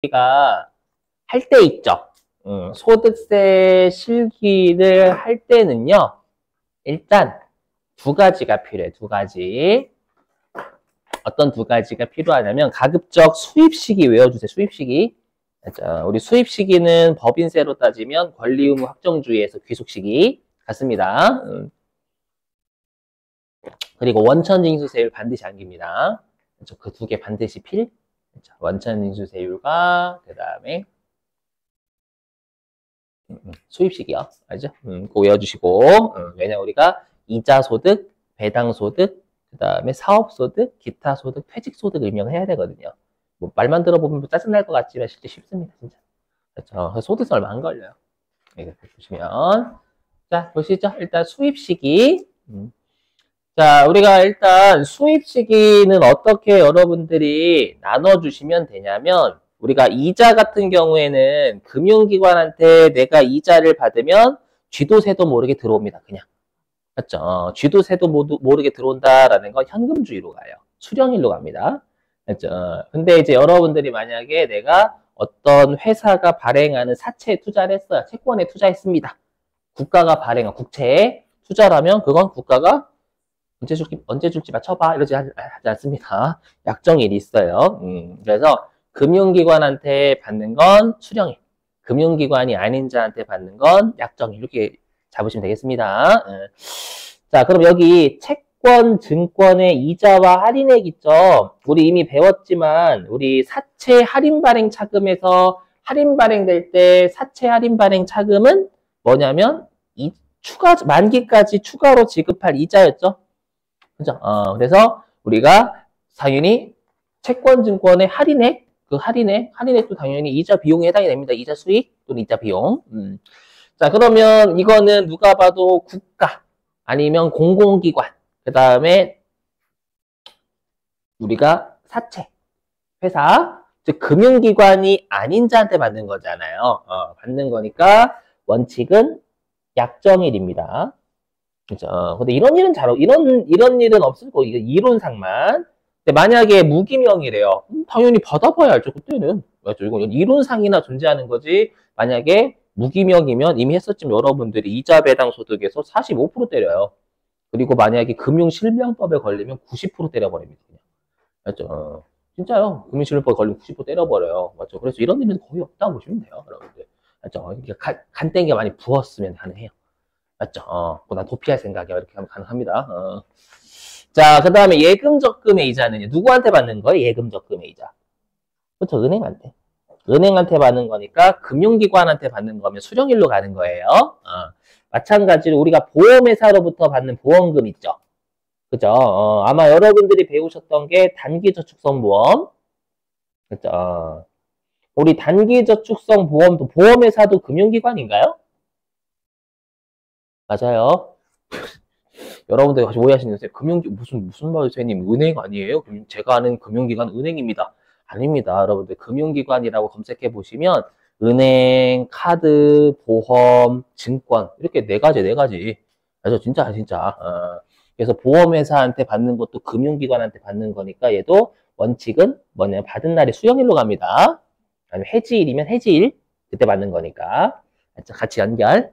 우리가 할 때 있죠. 소득세 실기를 할 때는요. 일단 두 가지가 필요해. 두 가지. 어떤 두 가지가 필요하냐면 가급적 수입시기 외워주세요. 수입시기. 우리 수입시기는 법인세로 따지면 권리의무 확정주의에서 귀속시기 같습니다. 그리고 원천징수세율 반드시 안깁니다. 그 두 개 반드시 필. 원천징수세율과 그 다음에 수입시기요. 알죠? 그거 외워주시고 왜냐면 우리가 이자소득, 배당소득, 그 다음에 사업소득, 기타소득, 퇴직소득 의명해야 되거든요. 뭐 말만 들어보면 짜증날 것 같지만 실제 쉽습니다. 진짜. 그렇죠? 소득세 얼마 안 걸려요. 이렇게 보시면 자 보시죠. 일단 수입시기 자 우리가 일단 수입시기는 어떻게 여러분들이 나눠주시면 되냐면 우리가 이자 같은 경우에는 금융기관한테 내가 이자를 받으면 쥐도새도 모르게 들어옵니다. 그냥. 맞죠? 쥐도새도 모르게 들어온다라는 건 현금주의로 가요. 수령일로 갑니다. 맞죠? 근데 이제 여러분들이 만약에 내가 어떤 회사가 발행하는 사채에 투자를 했어요. 채권에 투자했습니다. 국가가 발행한 국채에 투자라면 그건 국가가 언제 줄지 맞춰봐. 이러지 하지 않습니다. 약정일이 있어요. 그래서 금융기관한테 받는 건 수령일. 금융기관이 아닌 자한테 받는 건 약정일. 이렇게 잡으시면 되겠습니다. 자, 그럼 여기 채권, 증권의 이자와 할인액 있죠? 우리 이미 배웠지만 우리 사채 할인 발행 차금에서 할인 발행될 때 사채 할인 발행 차금은 뭐냐면 만기까지 추가로 지급할 이자였죠? 그죠? 그래서 우리가 당연히 채권, 증권의 할인액, 그 할인액도 당연히 이자 비용에 해당이 됩니다. 이자 수익 또는 이자 비용. 자, 그러면 이거는 누가 봐도 국가 아니면 공공기관, 그 다음에 우리가 사채, 회사, 즉 금융기관이 아닌 자한테 받는 거잖아요. 받는 거니까 원칙은 약정일입니다. 그죠? 근데 이런 일은 이런 일은 없을 거고, 이론상만. 근데 만약에 무기명이래요. 당연히 받아봐야 알죠, 그때는. 맞죠? 이건 이론상이나 존재하는 거지. 만약에 무기명이면 이미 했었지만 여러분들이 이자 배당 소득에서 45% 때려요. 그리고 만약에 금융실명법에 걸리면 90% 때려버립니다. 그냥. 맞죠? 진짜요. 금융실명법에 걸리면 90% 때려버려요. 맞죠? 그래서 이런 일은 거의 없다고 보시면 돼요, 여러분들. 맞죠? 간땡이가 많이 부었으면 가능해요. 맞죠? 난 도피할 생각이야. 이렇게 하면 가능합니다. 자, 그 다음에 예금적금의 이자는 누구한테 받는 거예요? 예금적금의 이자. 그렇죠? 은행한테. 은행한테 받는 거니까 금융기관한테 받는 거면 수령일로 가는 거예요. 마찬가지로 우리가 보험회사로부터 받는 보험금 있죠? 그죠? 아마 여러분들이 배우셨던 게 단기저축성보험. 그죠? 우리 단기저축성보험도 보험회사도 금융기관인가요? 맞아요. 여러분들 오해하시는 요새 무슨 말이세요? 은행 아니에요? 제가 아는 금융기관 은행입니다. 아닙니다. 여러분들 금융기관이라고 검색해 보시면 은행, 카드, 보험, 증권 이렇게 네 가지. 그래서 진짜. 그래서 보험회사한테 받는 것도 금융기관한테 받는 거니까 얘도 원칙은 뭐냐면 받은 날이 수령일로 갑니다. 아니면 해지일이면 해지일 그때 받는 거니까 같이 연결.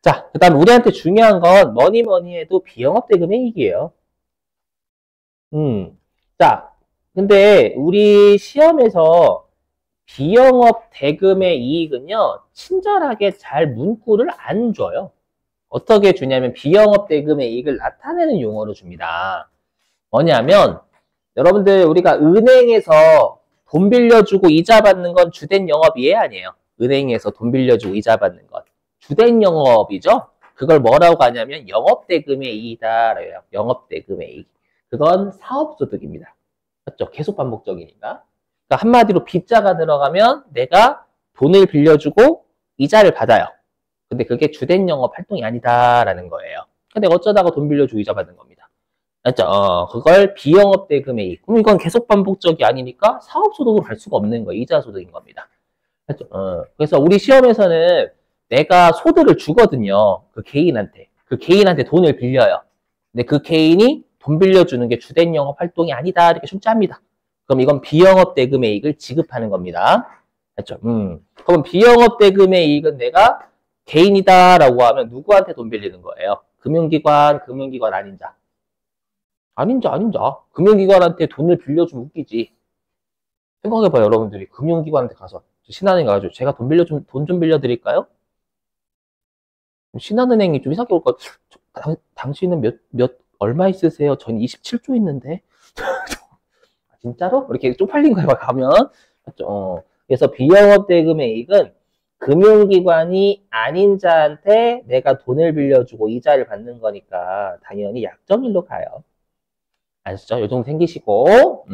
자, 그 다음 우리한테 중요한 건 뭐니 해도 비영업대금액이에요. 자, 근데 우리 시험에서 비영업대금의 이익은요, 친절하게 잘 문구를 안 줘요. 어떻게 주냐면 비영업대금의 이익을 나타내는 용어로 줍니다. 뭐냐면 여러분들 우리가 은행에서 돈 빌려주고 이자 받는 건 주된 영업이에요? 아니에요? 은행에서 돈 빌려주고 이자 받는 것. 주된 영업이죠? 그걸 뭐라고 하냐면 영업대금의 이익이다. 영업대금의 이익. 그건 사업소득입니다. 맞죠? 계속 반복적이니까. 그러니까 한마디로 빚자가 들어가면 내가 돈을 빌려주고 이자를 받아요. 근데 그게 주된 영업 활동이 아니다라는 거예요. 근데 어쩌다가 돈 빌려주고 이자 받는 겁니다. 맞죠? 그걸 비영업대금의 이익. 그럼 이건 계속 반복적이 아니니까 사업소득으로 갈 수가 없는 거예요. 이자소득인 겁니다. 맞죠? 그래서 우리 시험에서는 내가 소득을 주거든요. 그 개인한테 돈을 빌려요. 근데 그 개인이 돈 빌려주는 게 주된 영업 활동이 아니다. 이렇게 출제합니다. 그럼 이건 비영업 대금의 이익을 지급하는 겁니다. 맞죠? 그럼 비영업 대금의 이익은 내가 개인이다라고 하면 누구한테 돈 빌리는 거예요? 금융기관 아닌 자. 아닌 자. 금융기관한테 돈을 빌려주면 웃기지. 생각해봐요, 여러분들이. 금융기관한테 가서. 신한은행 가가지고 제가 돈 좀 빌려드릴까요? 신한은행이 좀 이상하게 올 것 같아. 당신은 얼마 있으세요? 전 27조 있는데. 진짜로? 이렇게 쪽팔린 거에 가면. 맞죠? 그래서 비영업 대금의 이익은 금융기관이 아닌 자한테 내가 돈을 빌려주고 이자를 받는 거니까 당연히 약정일로 가요. 아시죠? 요 정도 생기시고.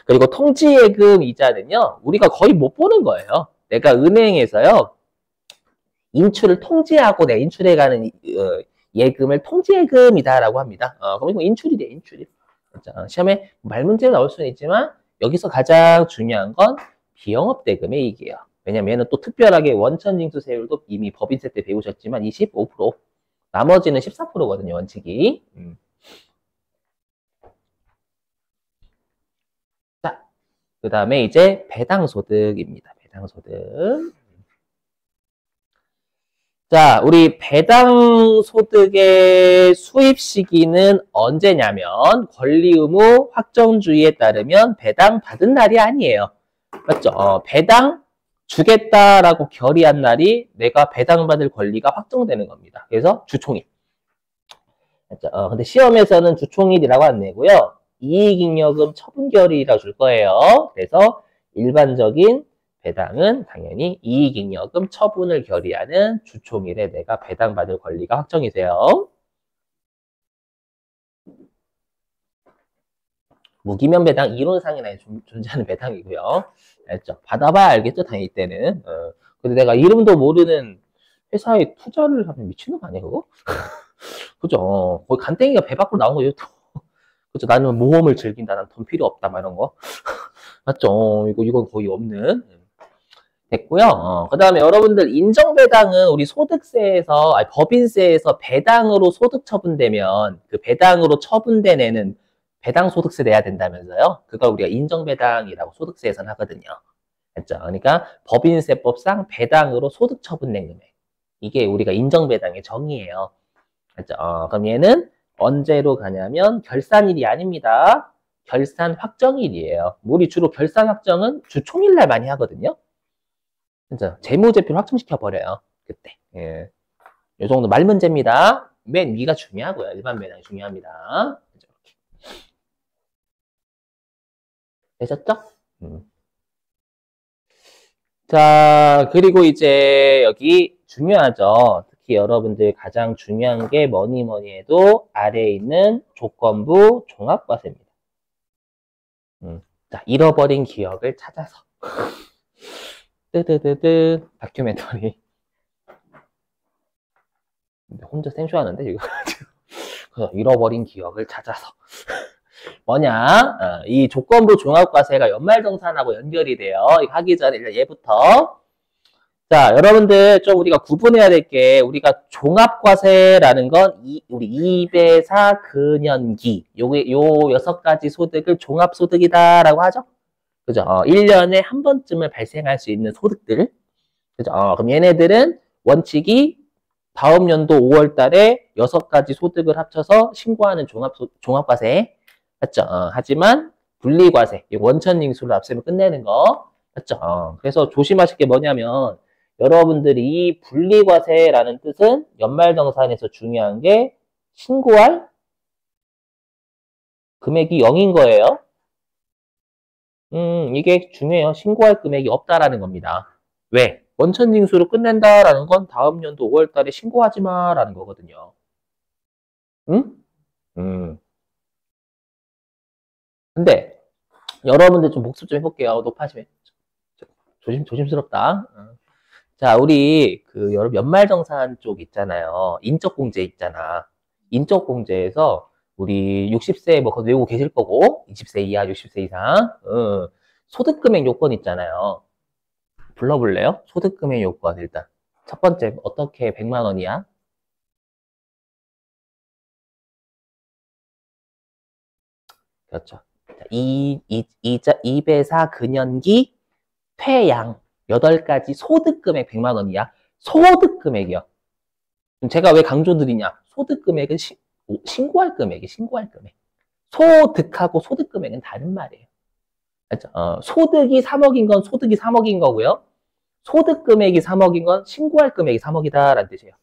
그리고 통지예금 이자는요, 우리가 거의 못 보는 거예요. 내가 은행에서요, 인출을 통지하고 내가 인출해가는 예금을 통지예금이다라고 합니다. 그럼 이거 인출이 돼, 인출이. 시험에 말 문제가 나올 수는 있지만 여기서 가장 중요한 건 비영업 대금의 이익이에요. 왜냐면 얘는 또 특별하게 원천징수 세율도 이미 법인세 때 배우셨지만 25%, 나머지는 14%거든요, 원칙이. 자, 그 다음에 이제 배당소득입니다. 배당소득. 자, 우리 배당소득의 수입 시기는 언제냐면 권리 의무 확정주의에 따르면 배당 받은 날이 아니에요. 맞죠? 배당 주겠다라고 결의한 날이 내가 배당받을 권리가 확정되는 겁니다. 그래서 주총일. 맞죠? 근데 시험에서는 주총일이라고 안 내고요. 이익잉여금 처분결의라고 줄 거예요. 그래서 일반적인 배당은 당연히 이익잉여금 처분을 결의하는 주총일에 내가 배당받을 권리가 확정이 돼요. 무기면 배당 이론상이나 존재하는 배당이고요. 알죠? 받아봐야 알겠죠, 당연히 이때는. 근데 내가 이름도 모르는 회사에 투자를 하면 미친놈 아니야, 그거? 그죠? 거의 간땡이가 배 밖으로 나온 거예요. 그죠? 나는 모험을 즐긴다. 난 돈 필요 없다. 막 이런 거. 맞죠? 이건 거의 없는. 됐고요. 그 다음에 여러분들 인정배당은 우리 소득세에서, 아니, 법인세에서 배당으로 소득 처분되면 그 배당으로 처분된 애는 배당소득세 내야 된다면서요? 그걸 우리가 인정배당이라고 소득세에서는 하거든요. 그렇죠? 그러니까 법인세법상 배당으로 소득 처분된 금액. 이게 우리가 인정배당의 정의예요. 그렇죠? 그럼 얘는 언제로 가냐면 결산일이 아닙니다. 결산 확정일이에요. 우리 주로 결산 확정은 주 총일날 많이 하거든요. 그죠? 재무제표를 확정시켜 버려요. 그때. 예. 요 정도 말 문제입니다. 맨 위가 중요하고요. 일반 배당이 중요합니다. 그죠? 되셨죠? 자, 그리고 이제 여기 중요하죠. 특히 여러분들 가장 중요한 게 뭐니 해도 아래에 있는 조건부 종합과세입니다. 자, 잃어버린 기억을 찾아서. 뜨뜨뜨뜨 다큐멘터리. 혼자 생쇼하는데 이거. 잃어버린 기억을 찾아서. 뭐냐? 이 조건부 종합과세가 연말정산하고 연결이 돼요. 이거 하기 전에 얘부터. 자, 여러분들 좀 우리가 구분해야 될 게 우리가 종합과세라는 건 우리 2배사 근연기 요 6가지 소득을 종합소득이다라고 하죠. 그죠? 1년에 한 번쯤은 발생할 수 있는 소득들. 그죠? 그럼 얘네들은 원칙이 다음 연도 5월 달에 6가지 소득을 합쳐서 신고하는 종합과세. 맞죠? 하지만 분리과세, 원천징수를 앞세면 끝내는 거. 맞죠? 그래서 조심하실 게 뭐냐면 여러분들이 이 분리과세라는 뜻은 연말정산에서 중요한 게 신고할 금액이 0인 거예요. 이게 중요해요. 신고할 금액이 없다라는 겁니다. 왜? 원천징수로 끝낸다라는 건 다음 연도 5월 달에 신고하지 마라는 거거든요. 응? 근데 여러분들 좀 복습 좀 해볼게요. 높아지면 조심스럽다. 자, 우리 그 여러분 연말정산 쪽 있잖아요. 인적공제 있잖아. 인적공제에서 우리 60세 뭐 그거 외우고 계실 거고 20세 이하, 60세 이상 소득금액 요건 있잖아요. 불러볼래요? 소득금액 요건 일단 첫 번째 어떻게 100만 원이야? 그렇죠. 이배사 근연기 퇴양 8가지 소득금액 100만 원 이하 소득금액이요. 제가 왜 강조드리냐? 소득금액은 신고할 금액이 신고할 금액. 소득하고 소득금액은 다른 말이에요. 그렇죠? 소득이 3억인 건 소득이 3억인 거고요. 소득금액이 3억인 건 신고할 금액이 3억이다라는 뜻이에요.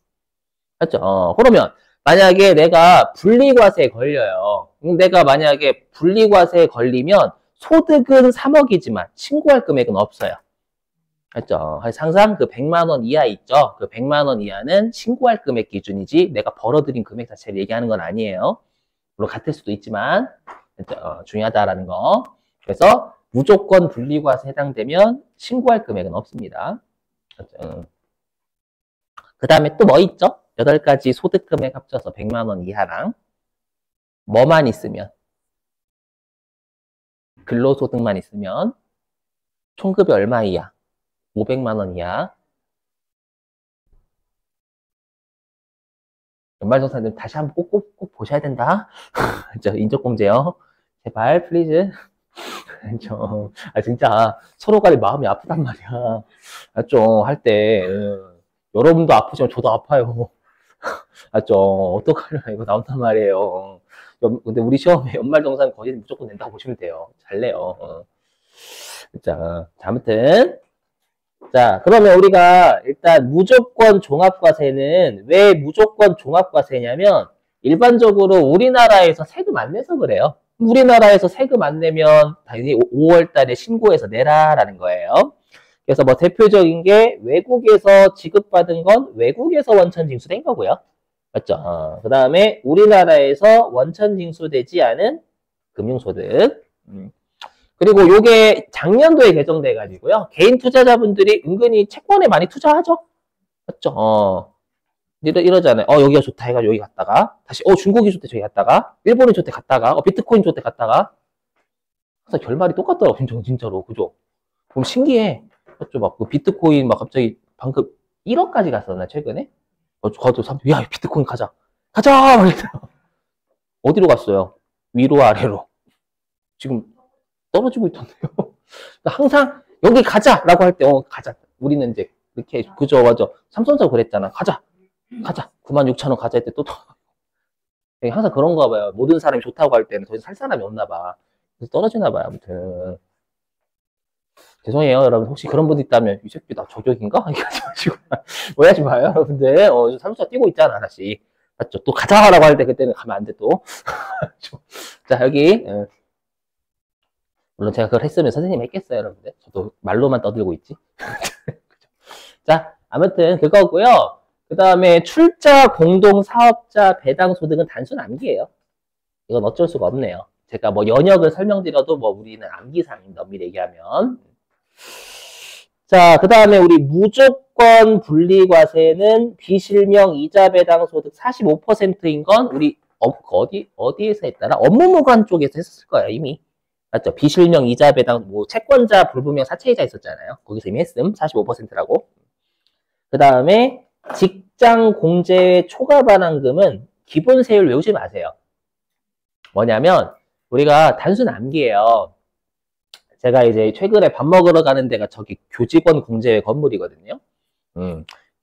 그렇죠? 그러면 만약에 내가 분리과세에 걸려요. 내가 만약에 분리과세에 걸리면 소득은 3억이지만 신고할 금액은 없어요. 그렇죠? 항상 그 100만 원 이하 있죠? 그 100만 원 이하는 신고할 금액 기준이지 내가 벌어들인 금액 자체를 얘기하는 건 아니에요. 물론 같을 수도 있지만 중요하다라는 거. 그래서 무조건 분리과세 해당되면 신고할 금액은 없습니다. 그렇죠? 그 다음에 또 뭐 있죠? 8가지 소득금액 합쳐서 100만 원 이하랑 뭐만 있으면 근로소득만 있으면 총급이 얼마 이하? 500만 원 이하. 연말정산들 다시 한번 꼭 보셔야 된다. 인적공제요. 제발 플리즈. 진짜 서로 간에 마음이 아프단 말이야. 좀 할 때 여러분도 아프지만 저도 아파요. 어떡하려나 이거 나온단 말이에요. 근데 우리 시험에 연말정산 거의 무조건 낸다고 보시면 돼요. 잘 내요. 자, 아무튼 자, 그러면 우리가 일단 무조건 종합과세는 왜 무조건 종합과세냐면 일반적으로 우리나라에서 세금 안 내서 그래요. 우리나라에서 세금 안 내면 당연히 5월 달에 신고해서 내라라는 거예요. 그래서 뭐 대표적인 게 외국에서 지급받은 건 외국에서 원천 징수된 거고요. 맞죠? 그 다음에 우리나라에서 원천 징수되지 않은 금융소득. 그리고 요게 작년도에 개정돼 가지고요. 개인 투자자분들이 은근히 채권에 많이 투자하죠. 맞죠? 이러잖아요. 여기가 좋다 해가지고 여기 갔다가 다시 중국이 좋대 저기 갔다가 일본이 좋대 갔다가 비트코인 좋대 갔다가 항상 결말이 똑같더라고 진짜로. 그죠? 그럼 신기해. 맞죠? 막 그 비트코인 막 갑자기 방금 1억까지 갔었나 최근에? 거기서 사람들이 야 비트코인 가자 막 이러더라고. 어디로 갔어요? 위로 아래로. 지금 떨어지고 있던데요. 그러니까 항상 여기 가자라고 할 때 가자. 우리는 이제 이렇게 그죠 맞아. 삼성전자 그랬잖아. 가자 96,000원 가자 할 때 또 항상 그런가 봐요. 모든 사람이 좋다고 할 때는 더 이상 살 사람이 없나 봐. 그래서 떨어지나 봐요. 아무튼 죄송해요 여러분. 혹시 그런 분 있다면 이 새끼 나 저격인가? 이러지 마시고 오해하지 마요 여러분들. 삼성전자 뛰고 있잖아 다시. 맞죠? 또 가자라고 할 때 그때는 가면 안 돼 또. 자 여기 물론 제가 그걸 했으면 선생님 했겠어요 여러분들. 저도 말로만 떠들고 있지. 자 아무튼 그거고요. 그 다음에 출자 공동사업자 배당소득은 단순 암기예요. 이건 어쩔 수가 없네요. 제가 뭐 연역을 설명드려도 뭐 우리는 암기상입니다. 엄밀히 얘기하면. 자, 그 다음에 우리 무조건 분리과세는 비실명 이자 배당소득 45%인 건 우리 어디에서 했더라? 업무무관 쪽에서 했을 거예요 이미. 맞죠? 비실명 이자 배당 뭐 채권자 불분명 사채이자 있었잖아요. 거기서 이미 했음 45%라고. 그 다음에 직장 공제 초과 반환금은 기본 세율 외우지 마세요. 뭐냐면 우리가 단순 암기예요. 제가 이제 최근에 밥 먹으러 가는 데가 저기 교직원 공제 건물이거든요.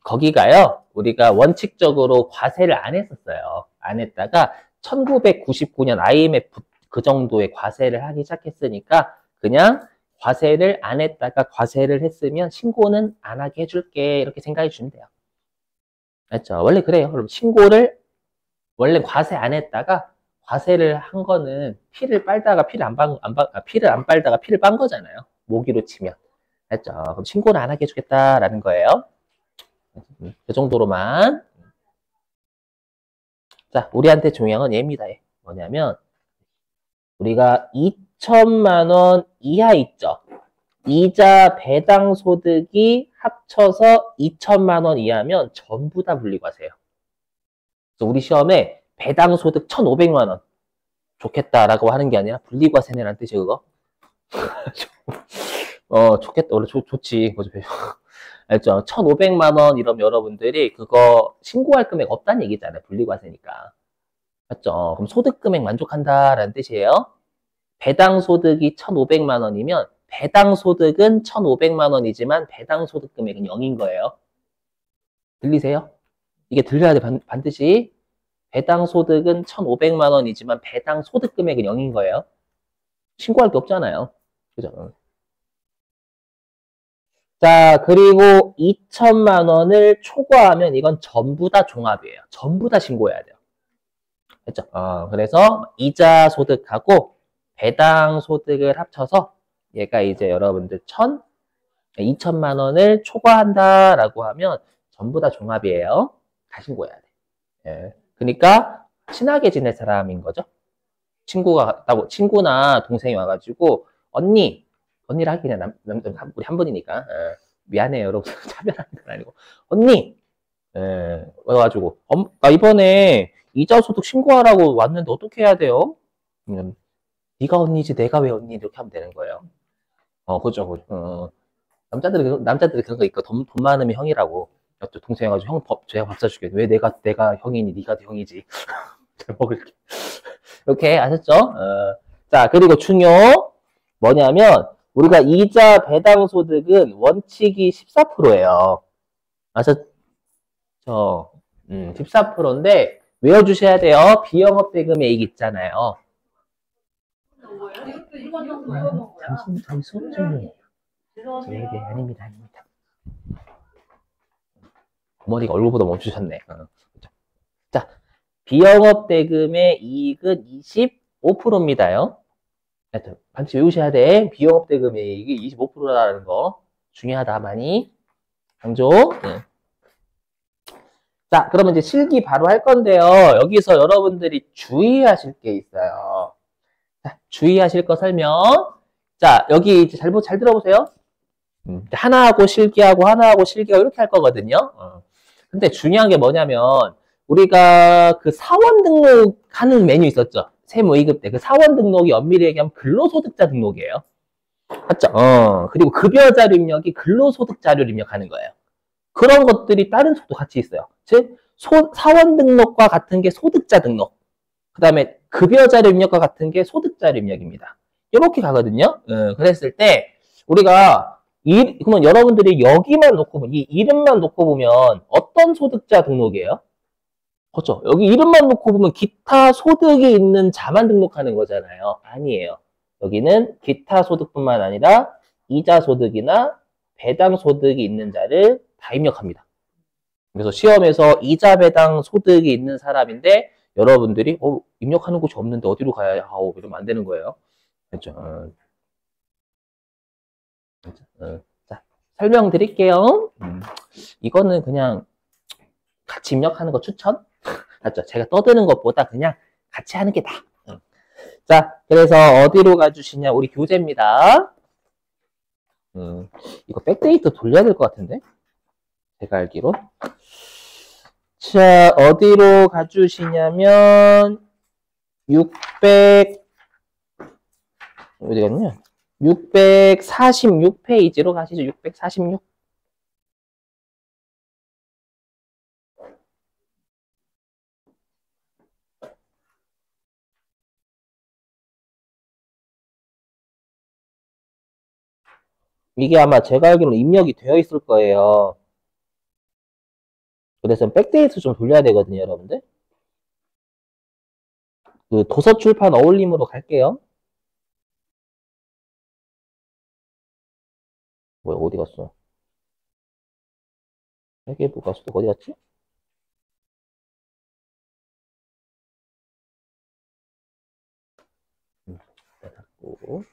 거기가요. 우리가 원칙적으로 과세를 안 했었어요. 안 했다가 1999년 IMF 그 정도의 과세를 하기 시작했으니까 그냥 과세를 안 했다가 과세를 했으면 신고는 안 하게 해줄게 이렇게 생각해 주시면 돼요. 맞죠? 원래 그래요. 그럼 신고를 원래 과세 안 했다가 과세를 한 거는 피를 빨다가 피를 안 빨다가 피를 빤 거잖아요. 모기로 치면. 맞죠? 그럼 신고는 안 하게 해주겠다라는 거예요. 그 정도로만. 자, 우리한테 중요한 건 얘입니다. 얘. 뭐냐면 우리가 2천만 원 이하 있죠. 이자 배당 소득이 합쳐서 2천만 원 이하면 전부 다 분리과세예요. 그래서 우리 시험에 배당 소득 1,500만 원 좋겠다라고 하는 게 아니라 분리과세네라는 뜻이 그거. 좋겠다. 원래 좋지. 알죠? 1,500만 원 이러면 여러분들이 그거 신고할 금액 없다는 얘기잖아요. 분리과세니까. 맞죠? 그럼 소득 금액 만족한다라는 뜻이에요. 배당 소득이 1,500만 원이면 배당 소득은 1,500만 원이지만 배당 소득 금액은 0인 거예요. 들리세요? 이게 들려야 돼, 반드시. 배당 소득은 1,500만 원이지만 배당 소득 금액은 0인 거예요. 신고할 게 없잖아요. 그죠? 자, 그리고 2천만 원을 초과하면 이건 전부 다 종합이에요. 전부 다 신고해야 돼요. 됐죠? 그래서 이자 소득하고 배당 소득을 합쳐서 얘가 이제 여러분들 2천만 원을 초과한다라고 하면 전부 다 종합이에요. 다 신고해야 돼. 예. 그러니까 친하게 지낼 사람인 거죠. 친구나 동생이 와가지고 언니를 하기 그냥 우리 한 분이니까 미안해요 여러분 차별하는 건 아니고 언니 와가지고 나 이번에 이자 소득 신고하라고 왔는데 어떻게 해야 돼요? 네가 언니지 내가 왜 언니 이렇게 하면 되는 거예요. 그죠. 남자들이 그런 거 있고 돈 많으면 형이라고. 또 동생 해가지고 제가 밥 사줄게. 왜 내가 형이니 네가 형이지. 잘 먹을게. 이렇게 아셨죠? 자, 그리고 중요 뭐냐면 우리가 이자 배당 소득은 원칙이 14%예요. 아셨죠? 14%인데 외워주셔야 돼요. 비영업대금의 이익 있잖아요. 잠시 수업 중이에요. 네, 아닙니다. 어머니가 얼굴보다 멈추셨네. 자, 비영업대금의 이익은 25%입니다요. 하여튼 반드시 외우셔야 돼. 비영업대금의 이익이 25%라는 거 중요하다 많이 강조. 네. 자, 그러면 이제 실기 바로 할 건데요. 여기서 여러분들이 주의하실 게 있어요. 자, 주의하실 거 설명. 자, 여기 이제 잘 들어보세요. 하나하고 실기하고 하나하고 실기하고 이렇게 할 거거든요. 근데 중요한 게 뭐냐면 우리가 그 사원 등록하는 메뉴 있었죠. 세무 2급 때 그 사원 등록이 엄밀히 얘기하면 근로소득자 등록이에요. 맞죠? 그리고 급여 자료 입력이 근로소득 자료를 입력하는 거예요. 그런 것들이 다른 속도 같이 있어요. 즉 사원 등록과 같은 게 소득자 등록. 그 다음에 급여 자료 입력과 같은 게 소득 자료 입력입니다. 이렇게 가거든요. 그랬을 때 우리가 그러면 여러분들이 여기만 놓고 보면 이 이름만 놓고 보면 어떤 소득자 등록이에요? 그렇죠. 여기 이름만 놓고 보면 기타 소득이 있는 자만 등록하는 거잖아요. 아니에요. 여기는 기타 소득뿐만 아니라 이자 소득이나 배당 소득이 있는 자를 다 입력합니다. 그래서 시험에서 이자 배당 소득이 있는 사람인데 여러분들이 입력하는 곳이 없는데 어디로 가야 하오 이러면 안 되는 거예요. 그렇죠. 자, 설명드릴게요. 이거는 그냥 같이 입력하는 거 추천? 맞죠? 제가 떠드는 것보다 그냥 같이 하는 게 나아. 자, 그래서 어디로 가주시냐? 우리 교재입니다. 이거 백데이터 돌려야 될 것 같은데? 제가 알기로. 자, 어디로 가주시냐면 어디 갔냐? 646페이지로 가시죠. 646. 이게 아마 제가 알기로는 입력이 되어 있을 거예요. 그래서 백데이트 좀 돌려야 되거든요, 여러분들. 그 도서출판 어울림으로 갈게요. 뭐야, 어디 갔어? 회계부가 수도 어디 갔지? 닫고.